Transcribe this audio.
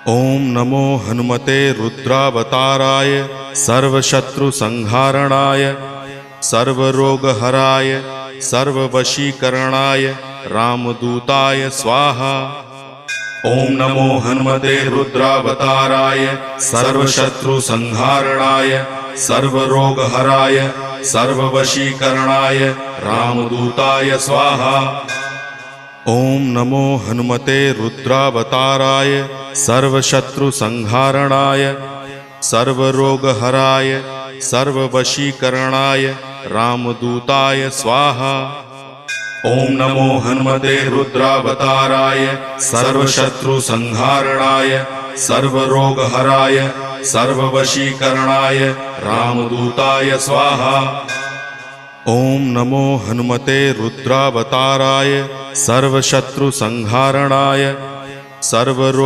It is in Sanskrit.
ओम नमो हनुमते रुद्रावताराय सर्वशत्रुसंहारणाय सर्वरोगहराय सर्ववशीकरणाय रामदूताय स्वाहा। ओम नमो हनुमते रुद्रावताराय सर्वशत्रुसंहारणाय सर्वरोगहराय सर्ववशीकरणाय रामदूताय स्वाहा। ओम नमो हनुमते रुद्रावताराय सर्वशत्रुसंहारणाय सर्वरोगहराय सर्ववशीकरणाय रामदूताय स्वाहा। ओम नमो हनुमते रुद्रावताराय सर्वशत्रुसंहारणाय सर्वरोगहराय सर्ववशीकरणाय रामदूताय स्वाहा। ओम नमो हनुमते रुद्रावताराय सर्वशत्रुसंहारणाय सर्वरोग